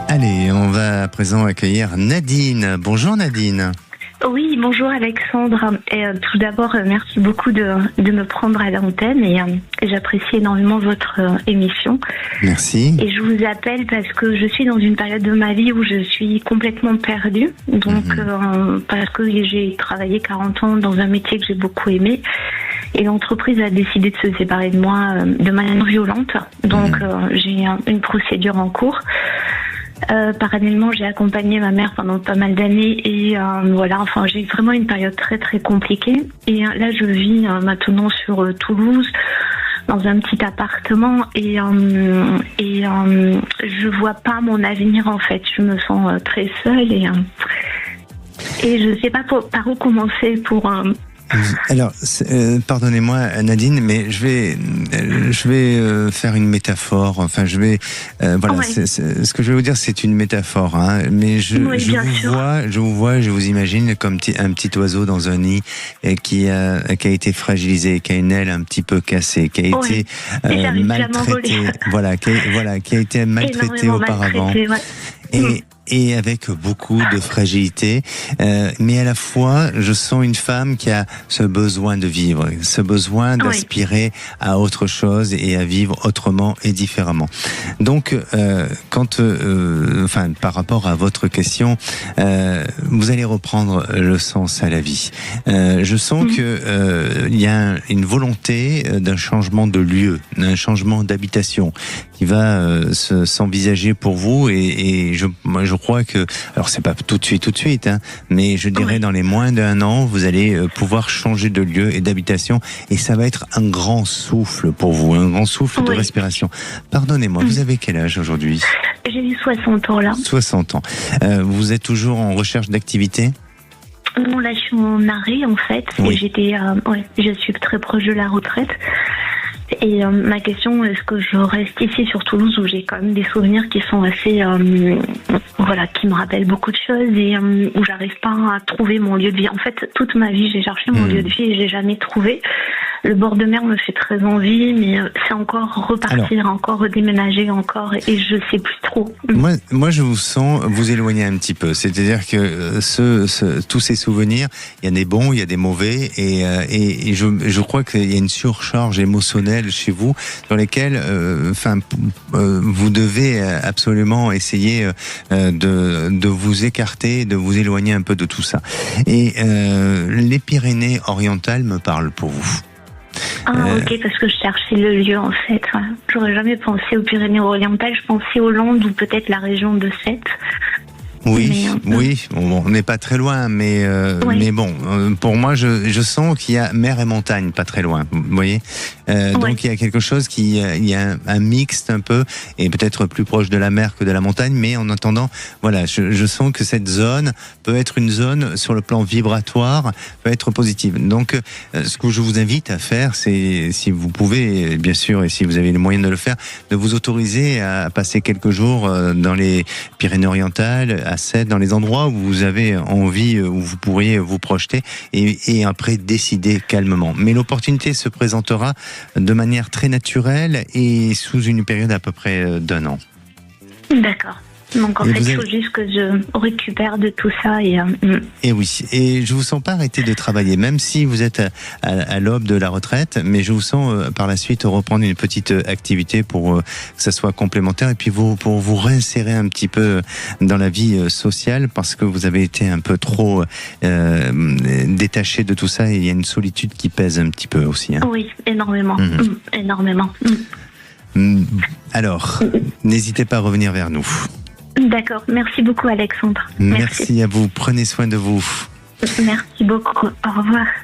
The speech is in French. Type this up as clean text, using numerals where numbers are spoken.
Allez, on va à présent accueillir Nadine. Bonjour Nadine. Oui, bonjour Alexandre. Tout d'abord, merci beaucoup de me prendre à l'antenne et j'apprécie énormément votre émission. Merci. Et je vous appelle parce que je suis dans une période de ma vie où je suis complètement perdue. Donc, parce que j'ai travaillé 40 ans dans un métier que j'ai beaucoup aimé. Et l'entreprise a décidé de se séparer de moi de manière violente. Donc, j'ai une procédure en cours. Parallèlement, j'ai accompagné ma mère pendant pas mal d'années et voilà, enfin, j'ai eu vraiment une période très très compliquée. Et là, je vis maintenant sur Toulouse, dans un petit appartement et je vois pas mon avenir en fait. Je me sens très seule et je sais pas par où commencer pour. Alors, pardonnez-moi Nadine, mais je vais faire une métaphore. Enfin, voilà. Ouais. Ce que je vais vous dire, c'est une métaphore, hein. Mais je vous imagine comme un petit oiseau dans un nid qui a été fragilisé, qui a une aile un petit peu cassée, qui a été maltraité. Voilà, qui a été maltraité auparavant. Et avec beaucoup de fragilité, mais à la fois, je sens une femme qui a ce besoin de vivre, ce besoin d'aspirer à autre chose et à vivre autrement et différemment. Donc, par rapport à votre question, vous allez reprendre le sens à la vie. Je sens que il y a une volonté d'un changement de lieu, d'un changement d'habitation qui va s'envisager pour vous et je crois que, alors c'est pas tout de suite, hein, mais je dirais dans les moins d'1 an, vous allez pouvoir changer de lieu et d'habitation et ça va être un grand souffle pour vous, un grand souffle de respiration. Pardonnez-moi, vous avez quel âge aujourd'hui ? J'ai eu 60 ans là. 60 ans. Vous êtes toujours en recherche d'activité ? Non, là je suis en arrêt en fait. Et je suis très proche de la retraite. Et ma question, est-ce que je reste ici sur Toulouse où j'ai quand même des souvenirs qui sont assez, qui me rappellent beaucoup de choses et où j'arrive pas à trouver mon lieu de vie. En fait, toute ma vie, j'ai cherché mon lieu de vie et j'ai jamais trouvé. Le bord de mer me fait très envie, mais c'est encore repartir, encore redéménager, encore, et je sais plus trop. Moi, je vous sens vous éloigner un petit peu. C'est-à-dire que tous ces souvenirs, il y a des bons, il y a des mauvais, et je crois qu'il y a une surcharge émotionnelle chez vous, dans lesquelles, vous devez absolument essayer de vous écarter, de vous éloigner un peu de tout ça. Et les Pyrénées-Orientales me parlent pour vous. Ok, parce que je cherchais le lieu en fait. J'aurais jamais pensé aux Pyrénées-Orientales, je pensais aux Landes ou peut-être la région de Sète. Oui, on n'est pas très loin, mais bon, pour moi, je sens qu'il y a mer et montagne pas très loin, vous voyez. Donc il y a quelque chose il y a un mixte un peu, et peut-être plus proche de la mer que de la montagne, mais en attendant, voilà, je sens que cette zone peut être une zone sur le plan vibratoire, peut être positive. Donc ce que je vous invite à faire, c'est, si vous pouvez, bien sûr, et si vous avez les moyens de le faire, de vous autoriser à passer quelques jours dans les Pyrénées-Orientales, à Sète, dans les endroits où vous avez envie, où vous pourriez vous projeter et après décider calmement. Mais l'opportunité se présentera de manière très naturelle et sous une période à peu près d'1 an. D'accord. Donc en fait, il faut juste que je récupère de tout ça Et oui, et je vous sens pas arrêter de travailler, même si vous êtes à l'aube de la retraite, mais je vous sens par la suite reprendre une petite activité pour que ça soit complémentaire et puis pour vous réinsérer un petit peu dans la vie sociale parce que vous avez été un peu trop détaché de tout ça et il y a une solitude qui pèse un petit peu aussi. Hein. Oui, énormément, énormément. Alors, n'hésitez pas à revenir vers nous. D'accord, merci beaucoup Alexandre. Merci à vous, prenez soin de vous. Merci beaucoup, au revoir.